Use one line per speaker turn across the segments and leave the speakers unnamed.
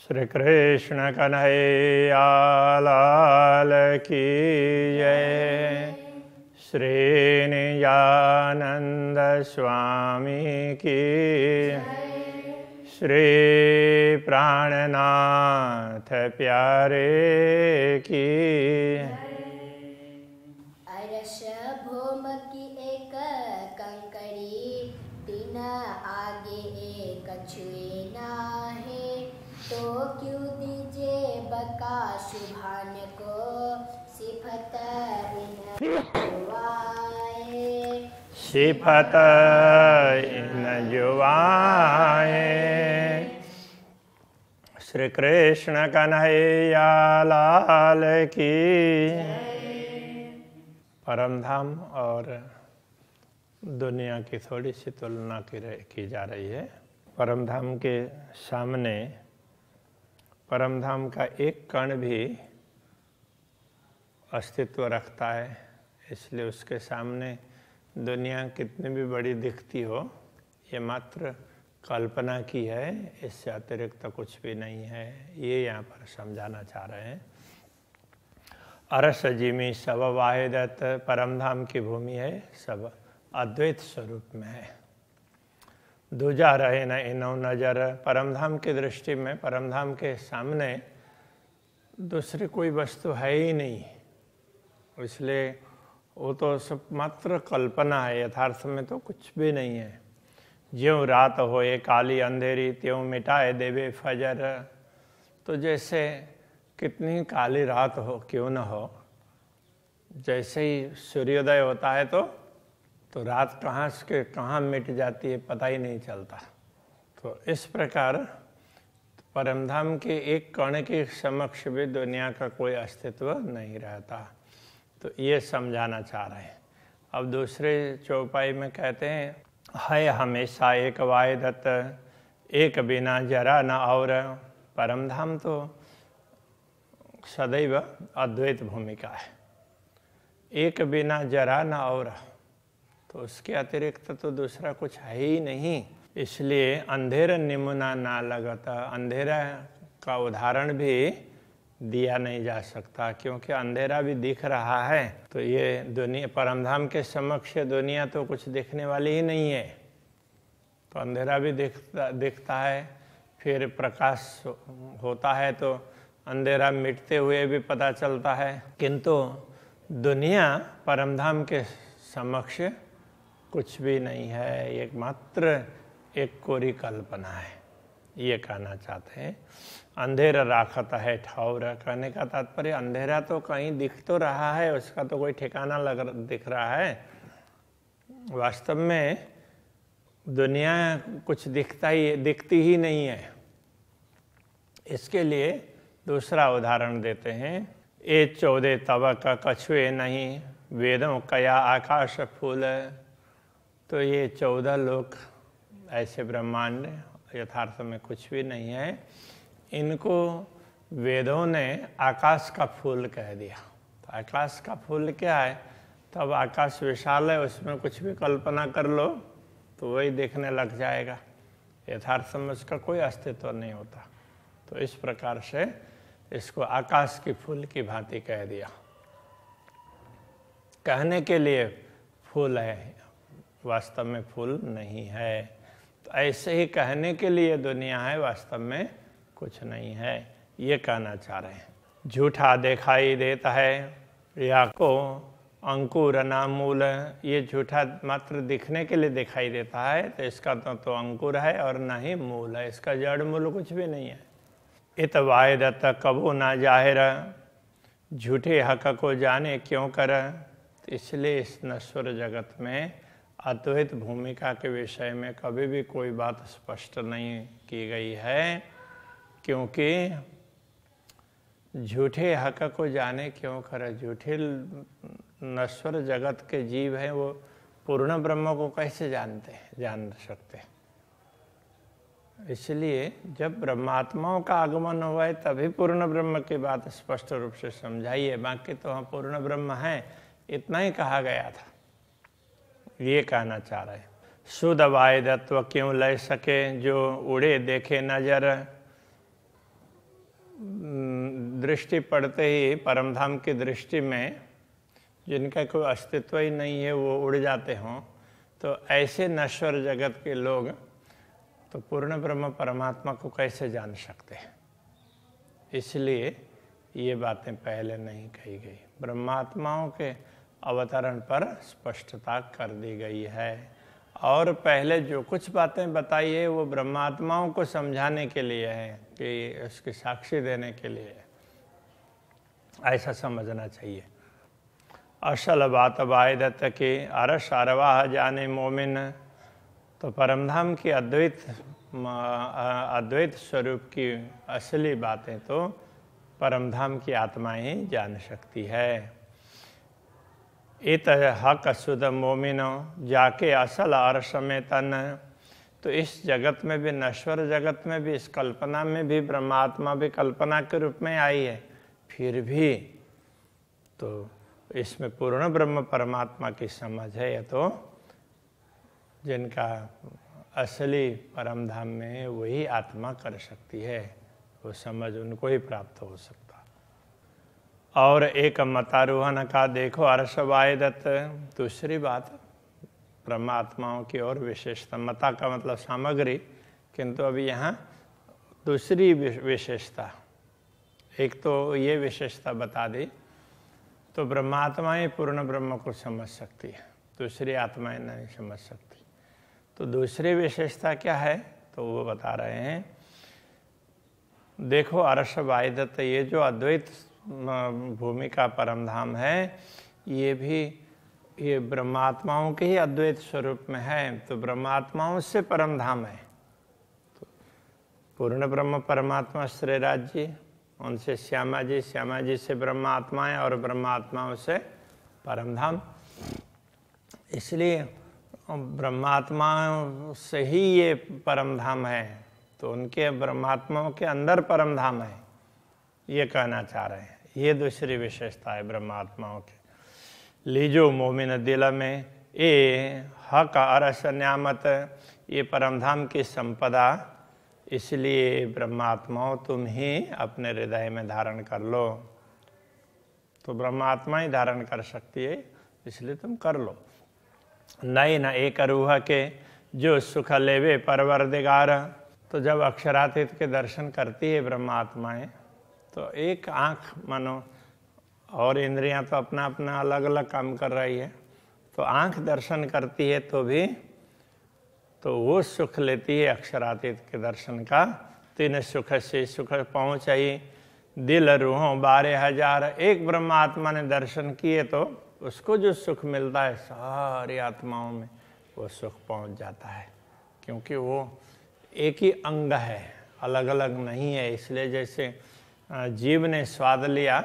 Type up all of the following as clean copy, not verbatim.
श्री कृष्ण कन्हैया लाल की जय। श्री नित्यानंद स्वामी की श्री प्राणनाथ प्यारे की।
अरस भूम की एक कंकड़ी, तीन आगे एक छुए ना है। तो क्यों दीजे बका शुभान को, सिफत इन जुआए।
सिफत इन जुआए। श्री कृष्ण कन्हैया लाल की। परमधाम और दुनिया की थोड़ी सी तुलना की जा रही है। परमधाम के सामने परमधाम का एक कण भी अस्तित्व रखता है, इसलिए उसके सामने दुनिया कितनी भी बड़ी दिखती हो, ये मात्र कल्पना की है, इससे अतिरिक्त कुछ भी नहीं है। ये यहाँ पर समझाना चाह रहे हैं। अरस जिमी सब वाहिदत, परमधाम की भूमि है, सब अद्वैत स्वरूप में है। दूजा रहे न इनो नजर, परमधाम की दृष्टि में परमधाम के सामने दूसरी कोई वस्तु है ही नहीं, इसलिए वो तो सब मात्र कल्पना है, यथार्थ में तो कुछ भी नहीं है। ज्यों रात होए काली अंधेरी, त्यों मिटाए देवे फजर। तो जैसे कितनी काली रात हो क्यों न हो, जैसे ही सूर्योदय होता है तो रात कहाँ से कहाँ मिट जाती है पता ही नहीं चलता। तो इस प्रकार परमधाम के एक कण के समक्ष भी दुनिया का कोई अस्तित्व नहीं रहता। तो ये समझाना चाह रहे हैं। अब दूसरे चौपाई में कहते हैं, है हमेशा एक वाहिदत, एक बिना जरा न और। परमधाम तो सदैव अद्वैत भूमिका है, एक बिना जरा न और, तो उसके अतिरिक्त तो दूसरा कुछ है ही नहीं। इसलिए अंधेरा निमुना ना लगता, अंधेरा का उदाहरण भी दिया नहीं जा सकता, क्योंकि अंधेरा भी दिख रहा है। तो ये दुनिया परमधाम के समक्ष दुनिया तो कुछ दिखने वाली ही नहीं है। तो अंधेरा भी दिखता है, फिर प्रकाश होता है तो अंधेरा मिटते हुए भी पता चलता है। किंतु दुनिया परमधाम के समक्ष कुछ भी नहीं है, एक मात्र एक कोरी कल्पना है, ये कहना चाहते हैं। अंधेरा राखता है ठौर, कहने का तात्पर्य अंधेरा तो कहीं दिख तो रहा है, उसका तो कोई ठिकाना दिख रहा है। वास्तव में दुनिया कुछ दिखती ही नहीं है। इसके लिए दूसरा उदाहरण देते हैं। ए 14 तवक कछुए नहीं, वेदों कया आकाश फूल। तो ये 14 लोक ऐसे ब्रह्मांड यथार्थ में कुछ भी नहीं है, इनको वेदों ने आकाश का फूल कह दिया। तो आकाश का फूल क्या है? तब आकाश विशाल है, उसमें कुछ भी कल्पना कर लो तो वही देखने लग जाएगा, यथार्थ में उसका कोई अस्तित्व नहीं होता। तो इस प्रकार से इसको आकाश की फूल की भांति कह दिया। कहने के लिए फूल है, वास्तव में फूल नहीं है। तो ऐसे ही कहने के लिए दुनिया है, वास्तव में कुछ नहीं है, ये कहना चाह रहे हैं। झूठा दिखाई देता है या को अंकुर ना मूल, ये झूठा मात्र दिखने के लिए दिखाई देता है, तो इसका तो अंकुर है और ना ही मूल है, इसका जड़ मूल कुछ भी नहीं है। इत वायदत कबू ना जाहिर, झूठे हक को जाने क्यों कर। इसलिए इस नश्वर जगत में अद्वैत भूमिका के विषय में कभी भी कोई बात स्पष्ट नहीं की गई है, क्योंकि झूठे हक को जाने क्यों करे। झूठे नश्वर जगत के जीव हैं, वो पूर्ण ब्रह्म को कैसे जान सकते। इसलिए जब ब्रह्मात्माओं का आगमन हुआ है तभी पूर्ण ब्रह्म की बात स्पष्ट रूप से समझाई है, बाकी तो हम पूर्ण ब्रह्म हैं इतना ही कहा गया था, ये कहना चाह रहे हैं। शुद्ध वायदत्व क्यों ले सके, जो उड़े देखे नजर। दृष्टि पड़ते ही परमधाम की दृष्टि में जिनका कोई अस्तित्व ही नहीं है वो उड़ जाते हों, तो ऐसे नश्वर जगत के लोग तो पूर्ण ब्रह्म परमात्मा को कैसे जान सकते हैं। इसलिए ये बातें पहले नहीं कही गई, ब्रह्मात्माओं के अवतरण पर स्पष्टता कर दी गई है। और पहले जो कुछ बातें बताई है वो ब्रह्मात्माओं को समझाने के लिए है, कि उसकी साक्षी देने के लिए है, ऐसा समझना चाहिए। असल बात वायदत की अरस अरवाह जाने मोमिन, तो परमधाम की अद्वैत स्वरूप की असली बातें तो परमधाम की आत्मा ही जान सकती है। इत हक शुद्ध मोमिनो जाके असल अर्श में तन, तो इस जगत में भी, नश्वर जगत में भी, इस कल्पना में भी ब्रह्मात्मा भी कल्पना के रूप में आई है, फिर भी तो इसमें पूर्ण ब्रह्म परमात्मा की समझ है। या तो जिनका असली परमधाम में वही आत्मा कर सकती है, वो समझ उनको ही प्राप्त हो सकता। और एक मतारोहण का देखो अर्श वायदत, दूसरी बात परमात्माओं की और विशेषता, मता का मतलब सामग्री, किंतु अभी यहाँ दूसरी विशेषता, एक तो ये विशेषता बता दी, तो ब्रह्मात्मा ही पूर्ण ब्रह्म को समझ सकती है, दूसरी आत्माएं नहीं समझ सकती। तो दूसरी विशेषता क्या है, तो वो बता रहे हैं। देखो अर्श वायदत, ये जो अद्वैत भूमि का परमधाम है, ये भी ये ब्रह्मात्माओं के ही अद्वैत स्वरूप में है, तो ब्रह्मात्माओं से परमधाम है। तो पूर्ण ब्रह्म परमात्मा श्रीराज जी, उनसे श्यामा जी, श्यामा जी से ब्रह्मात्माएं, और ब्रह्मात्माओं से परमधाम। इसलिए ब्रह्मात्माओं से ही ये परमधाम है, तो उनके ब्रह्मात्माओं के अंदर परमधाम है, ये कहना चाह रहे हैं। ये दूसरी विशेषता है ब्रह्मात्माओं की। लीजो मोमिन दिल में ए हक अरस न्यामत, ये परमधाम की संपदा, इसलिए ब्रह्मात्माओं तुम ही अपने हृदय में धारण कर लो। तो ब्रह्मात्मा ही धारण कर सकती है, इसलिए तुम कर लो। नहीं न एक रूह के जो सुख लेवे परवरदिगार, तो जब अक्षरातीत के दर्शन करती है ब्रह्मात्माएं, तो एक आँख मानो, और इंद्रियां तो अपना अपना अलग अलग काम कर रही है, तो आँख दर्शन करती है तो भी तो वो सुख लेती है अक्षरातीत के दर्शन का। तीन सुख से सुख पहुँचाई दिल रूहों 12,000, एक ब्रह्मात्मा ने दर्शन किए तो उसको जो सुख मिलता है सारी आत्माओं में वो सुख पहुँच जाता है, क्योंकि वो एक ही अंग है, अलग अलग नहीं है। इसलिए जैसे जीव ने स्वाद लिया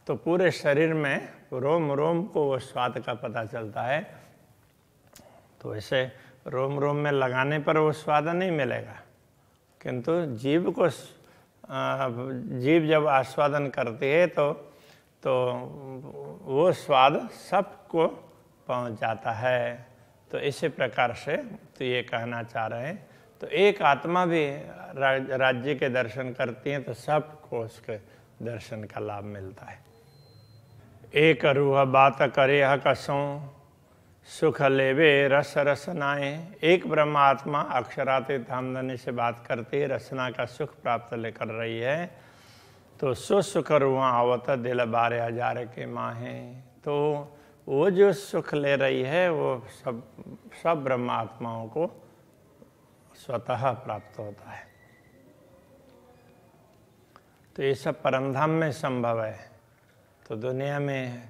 तो पूरे शरीर में रोम रोम को वो स्वाद का पता चलता है, तो ऐसे रोम रोम में लगाने पर वो स्वाद नहीं मिलेगा, किंतु जीव को जीव जब आस्वादन करती है तो वो स्वाद सबको पहुंच जाता है। तो इसी प्रकार से तो ये कहना चाह रहे हैं, तो एक आत्मा भी राज्य के दर्शन करती है तो सबको उसके दर्शन का लाभ मिलता है। एक रूह बात करे कसों सुख लेवे रस रसनाएं, एक ब्रह्मात्मा अक्षरातीत धामधनी से बात करती है, रसना का सुख प्राप्त लेकर रही है, तो सो सुख रूह आवत दिल 12,000 के माहे। तो वो जो सुख ले रही है वो सब ब्रह्मात्माओं को स्वतः प्राप्त होता है। तो ये सब परमधाम में संभव है, तो दुनिया में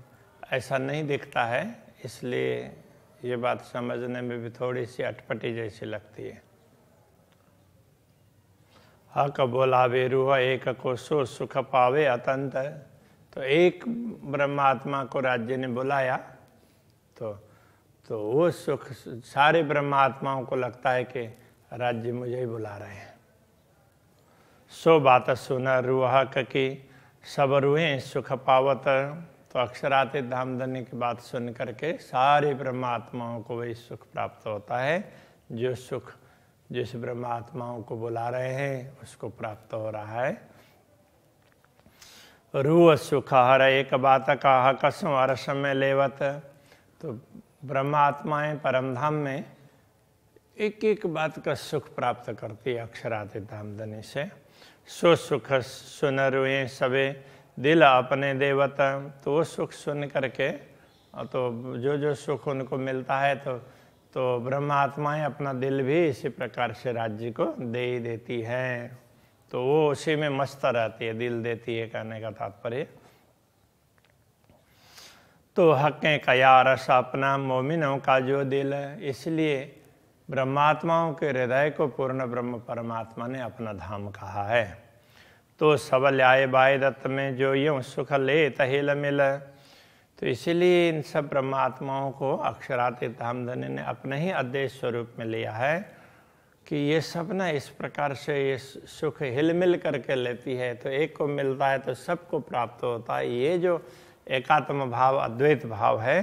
ऐसा नहीं दिखता है, इसलिए ये बात समझने में भी थोड़ी सी अटपटी जैसी लगती है। हक बोलावे रूह एक को सो सुख पावे अतंत, तो एक ब्रह्मात्मा को राज्य ने बुलाया तो वो सुख सारे ब्रह्मात्माओं को लगता है कि राज्य मुझे ही बुला रहे हैं। सो बात सुन रूह की सब रूहें सुख पावत, तो अक्षरातीत धामधनी की बात सुन करके सारे ब्रह्मात्माओं को वही सुख प्राप्त होता है, जो सुख जिस ब्रह्मात्माओं को बुला रहे हैं उसको प्राप्त हो रहा है। रूह सुख हर एक बात कहा कसम अरस में लेवत। तो ब्रह्मात्माएं परमधाम में एक एक बात का सुख प्राप्त करती है अक्षरातीत धामधनी से। सो सुख सुन रुए सबे दिल अपने देवत। तो वो सुख सुन करके तो जो जो सुख उनको मिलता है तो ब्रह्मात्माएं अपना दिल भी इसी प्रकार से राज्य को दे ही देती है। तो वो उसी में मस्त रहती है, दिल देती है कहने का तात्पर्य। तो हक़ें कया रस अपना मोमिनों का जो दिल। इसलिए ब्रह्मात्माओं के हृदय को पूर्ण ब्रह्म परमात्मा ने अपना धाम कहा है। तो सब ल्याए बाय दत्त में जो यूँ सुख ले तहिल मिल। तो इसीलिए इन सब ब्रह्मात्माओं को अक्षरातीत धामधनी ने अपने ही अद्वैत स्वरूप में लिया है कि ये सब ना इस प्रकार से ये सुख हिल मिल करके लेती है। तो एक को मिलता है तो सबको प्राप्त होता है। ये जो एकात्म भाव अद्वैत भाव है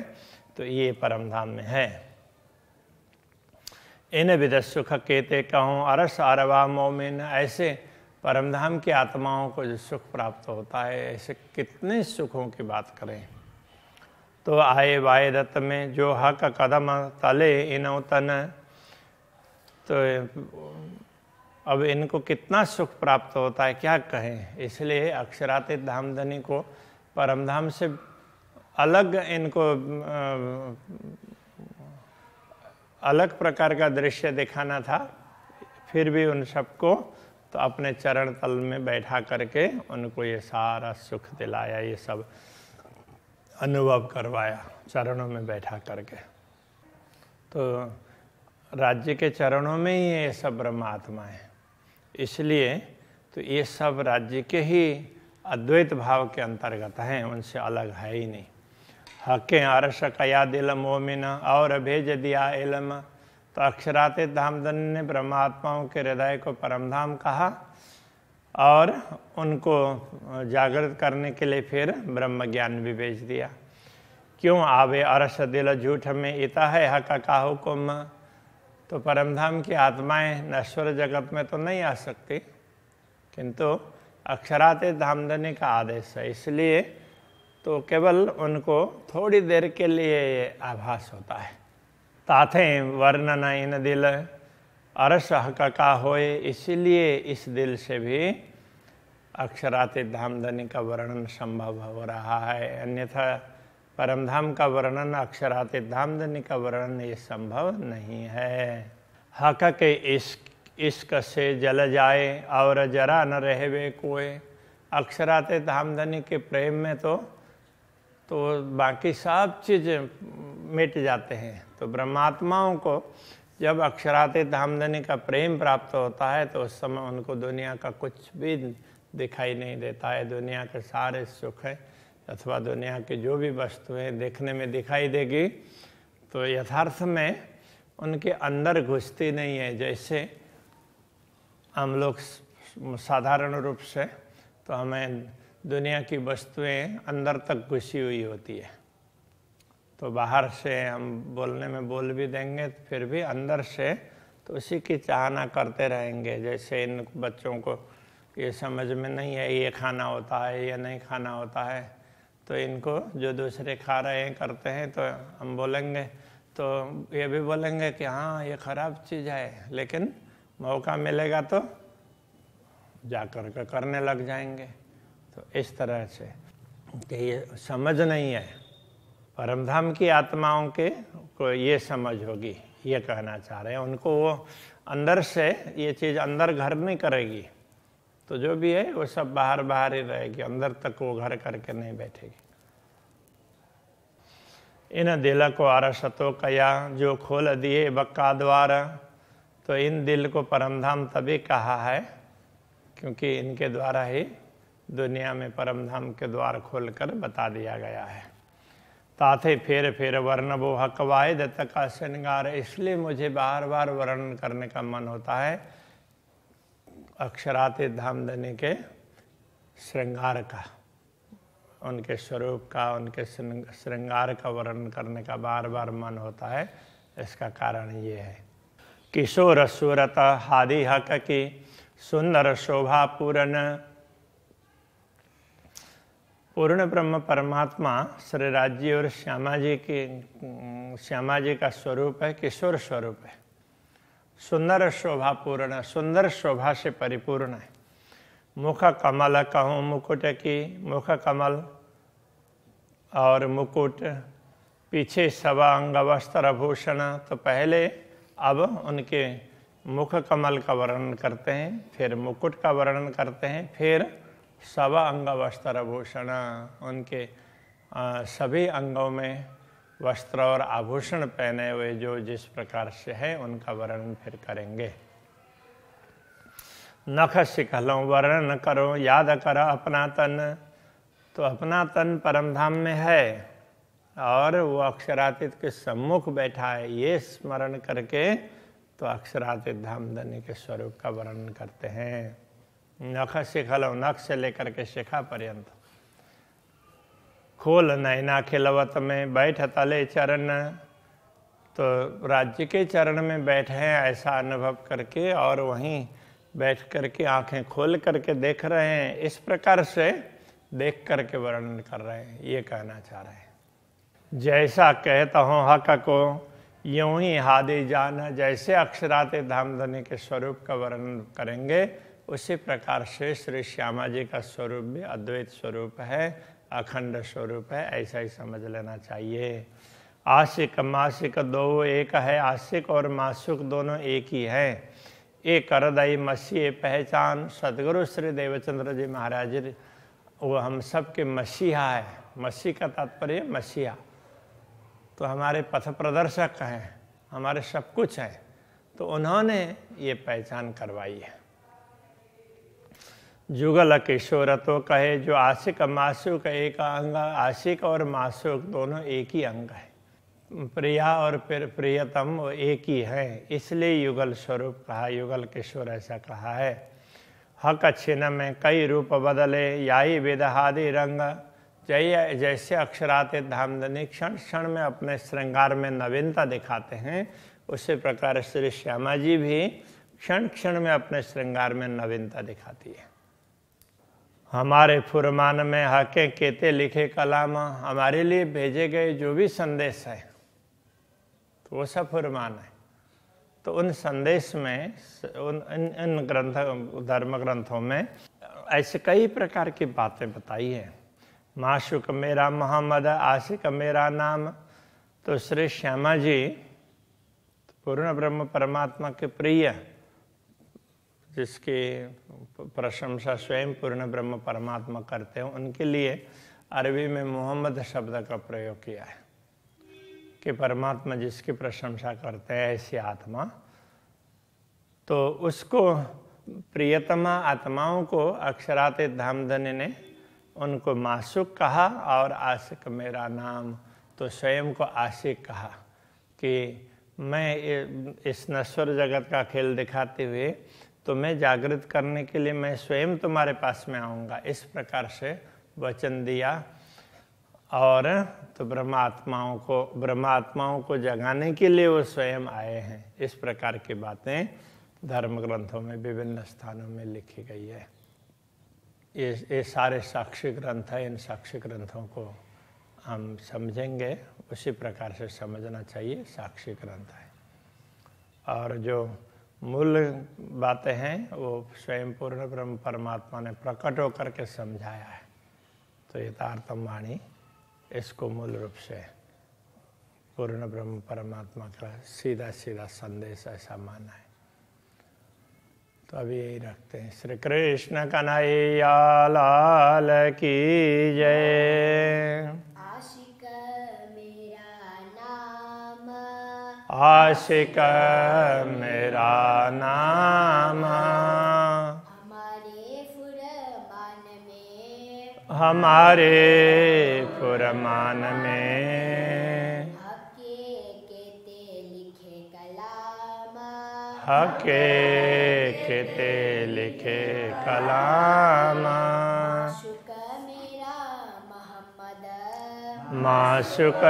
तो ये परमधाम में है। इन विद सुख केते कहूँ अरस अरवा मोमिन। ऐसे परमधाम की आत्माओं को जो सुख प्राप्त होता है, ऐसे कितने सुखों की बात करें। तो आए वाय दत्त में जो हक कदम तले इनो तन। तो अब इनको कितना सुख प्राप्त होता है क्या कहें। इसलिए अक्षरातीत धामधनी को परमधाम से अलग इनको अलग प्रकार का दृश्य दिखाना था। फिर भी उन सबको तो अपने चरण तल में बैठा करके उनको ये सारा सुख दिलाया, ये सब अनुभव करवाया चरणों में बैठा करके। तो राज्य के चरणों में ही ये सब ब्रह्मात्मा है। इसलिए तो ये सब राज्य के ही अद्वैत भाव के अंतर्गत हैं, उनसे अलग है ही नहीं। हक़े अरश कया दिल मोमिन और भेज दिया इल्म। तो अक्षरातीत धामधनी ने ब्रह्मात्माओं के हृदय को परमधाम कहा और उनको जागृत करने के लिए फिर ब्रह्म ज्ञान भी भेज दिया। क्यों आवे अरश दिल झूठ में इता है हक़ का हुक्म। तो परमधाम की आत्माएं नश्वर जगत में तो नहीं आ सकती, किंतु अक्षरातीत धामधनी का आदेश है। इसलिए तो केवल उनको थोड़ी देर के लिए ये आभास होता है। ताथे वर्णन इन दिल अरस हक़ का होए। इसीलिए इस दिल से भी अक्षरातीत धामधनी का वर्णन संभव हो रहा है। अन्यथा परमधाम का वर्णन अक्षरातीत धामधनी का वर्णन ये संभव नहीं है। हक़ के इश्क से जल जाए और जरा न रहवे कोई। अक्षरातीत धामधनी के प्रेम में तो बाकी सब चीज़ मिट जाते हैं। तो ब्रह्मात्माओं को जब अक्षरातीत धामधनी का प्रेम प्राप्त होता है तो उस समय उनको दुनिया का कुछ भी दिखाई नहीं देता है। दुनिया के सारे सुख है अथवा दुनिया की जो भी वस्तुएं देखने में दिखाई देगी तो यथार्थ में उनके अंदर घुसती नहीं है। जैसे हम लोग साधारण रूप से तो हमें दुनिया की वस्तुएं अंदर तक घुसी हुई होती है। तो बाहर से हम बोलने में बोल भी देंगे फिर भी अंदर से तो उसी की चाहना करते रहेंगे। जैसे इन बच्चों को ये समझ में नहीं है ये खाना होता है या नहीं खाना होता है, तो इनको जो दूसरे खा रहे हैं करते हैं तो हम बोलेंगे तो ये भी बोलेंगे कि हाँ ये ख़राब चीज़ है, लेकिन मौका मिलेगा तो जा कर के करने लग जाएंगे। तो इस तरह से कि ये समझ नहीं है। परमधाम की आत्माओं के को ये समझ होगी, ये कहना चाह रहे हैं। उनको वो अंदर से ये चीज़ अंदर घर नहीं करेगी, तो जो भी है वो सब बाहर बाहर ही रहेगी, अंदर तक वो घर करके नहीं बैठेगी। इन दिल को अरसतो कया जो खोल दिए बक्का द्वार। तो इन दिल को परमधाम तभी कहा है क्योंकि इनके द्वारा ही दुनिया में परमधाम के द्वार खोलकर बता दिया गया है। ताथे फेर फेर वर्ण वो हकवाए दत्त का श्रृंगार। इसलिए मुझे बार बार वर्णन करने का मन होता है अक्षरातीत धामधनी के श्रृंगार का, उनके स्वरूप का, उनके श्रृंगार का वर्णन करने का बार बार मन होता है। इसका कारण ये है किशोर सूरत हादि हक की सुंदर शोभा पूरन। पूर्ण ब्रह्म परमात्मा श्री राजी और श्यामा जी का स्वरूप है, किशोर स्वरूप है, सुंदर शोभा पूर्ण, सुंदर शोभा से परिपूर्ण है। मुख कमल कहूँ मुकुट की, मुख कमल और मुकुट, पीछे सवा अंग वस्त्र भूषण। तो पहले अब उनके मुख कमल का वर्णन करते हैं, फिर मुकुट का वर्णन करते हैं, फिर सवा अंग वस्त्र भूषण, उनके सभी अंगों में वस्त्र और आभूषण पहने हुए जो जिस प्रकार से है उनका वर्णन फिर करेंगे। नख शिखलों वर्णन करो, याद कर अपना तन। तो अपना तन परम धाम में है और वो अक्षरातीत के सम्मुख बैठा है, ये स्मरण करके तो अक्षरातीत धामधनी के स्वरूप का वर्णन करते हैं। नख शिखलों, नख से लेकर के शिखा पर्यंत। खोल नैना खिलवत में, बैठ तले चरण। तो राज्य के चरण में बैठे हैं ऐसा अनुभव करके और वहीं बैठ करके आंखें खोल करके देख रहे हैं, इस प्रकार से देख करके वर्णन कर रहे हैं, ये कहना चाह रहे हैं। जैसा कहता हूँ हक को यूं ही हादे जाना, जैसे अक्षराते धामधनी के स्वरूप का वर्णन करेंगे उसी प्रकार से श्री श्यामा जी का स्वरूप भी अद्वैत स्वरूप है, अखंड स्वरूप है, ऐसा ही समझ लेना चाहिए। आशिक मासिक दो एक है, आशिक और मासुक दोनों एक ही है। एक हृदय मसीह पहचान, सदगुरु श्री देवचंद्र जी महाराज वो हम सब के मसीहा है। मसीह का तात्पर्य मसीहा, तो हमारे पथ प्रदर्शक हैं, हमारे सब कुछ हैं, तो उन्होंने ये पहचान करवाई है। जुगल किशोर तो कहे, जो आशिक मासूक एक अंग, आशिक और मासूक दोनों एक ही अंग है, प्रिया और प्रियतम वो एक ही है, इसलिए युगल स्वरूप कहा, युगल किशोर ऐसा कहा है। हक छिन्न में कई रूप बदले, याई विदहादि रंग। जैसे अक्षराते धामधनी क्षण क्षण में अपने श्रृंगार में नवीनता दिखाते हैं, उसी प्रकार श्री श्यामा जी भी क्षण क्षण में अपने श्रृंगार में नवीनता दिखाती है। हमारे फुरमान में हके केते लिखे कलाम, हमारे लिए भेजे गए जो भी संदेश है तो वो सब फुरमान है। तो उन संदेश में इन ग्रंथ धर्म ग्रंथों में ऐसे कई प्रकार की बातें बताई हैं। माशुक मेरा मोहम्मद, आशिक मेरा नाम। तो श्री श्यामा जी पूर्ण ब्रह्म परमात्मा के प्रिय, जिसकी प्रशंसा स्वयं पूर्ण ब्रह्म परमात्मा करते हैं, उनके लिए अरबी में मोहम्मद शब्द का प्रयोग किया है कि परमात्मा जिसकी प्रशंसा करते हैं ऐसी आत्मा, तो उसको प्रियतमा आत्माओं को अक्षराते धामधनी ने उनको मासुक कहा और आशिक मेरा नाम, तो स्वयं को आशिक कहा कि मैं इस नश्वर जगत का खेल दिखाते हुए तुम्हें जागृत करने के लिए मैं स्वयं तुम्हारे पास में आऊँगा, इस प्रकार से वचन दिया। और तो ब्रह्मात्माओं को जगाने के लिए वो स्वयं आए हैं। इस प्रकार की बातें धर्म ग्रंथों में विभिन्न स्थानों में लिखी गई है। ये सारे साक्षी ग्रंथ है, इन साक्षी ग्रंथों को हम समझेंगे उसी प्रकार से समझना चाहिए, साक्षी ग्रंथ है। और जो मूल बातें हैं वो स्वयं पूर्ण ब्रह्म परमात्मा ने प्रकट होकर के समझाया है। तो यथार्थम वाणी इसको मूल रूप से पूर्ण ब्रह्म परमात्मा का सीधा सीधा संदेश ऐसा माना है। तो अभी यही रखते हैं। श्री कृष्ण कन्हैया लाल की जय।
आशिक मेरा नाम,
आशिक मेरा नाम,
हमारे फुरमान में,
हमारे फुरमान में,
हके केते लिखे कलाम,
हके केते लिखे कलाम,
शुक मेरा मोहम्मद,
माशुक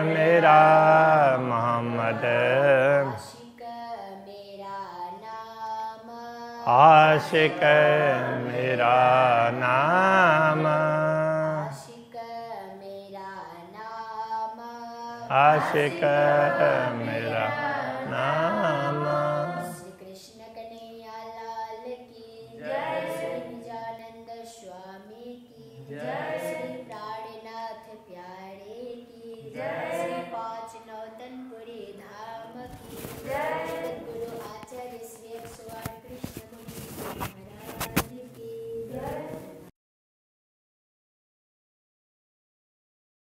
मेरा मोहम्मद,
आशिक मेरा नाम,
आशिक मेरा नाम,
आशिक
आशिक मेरा नाम।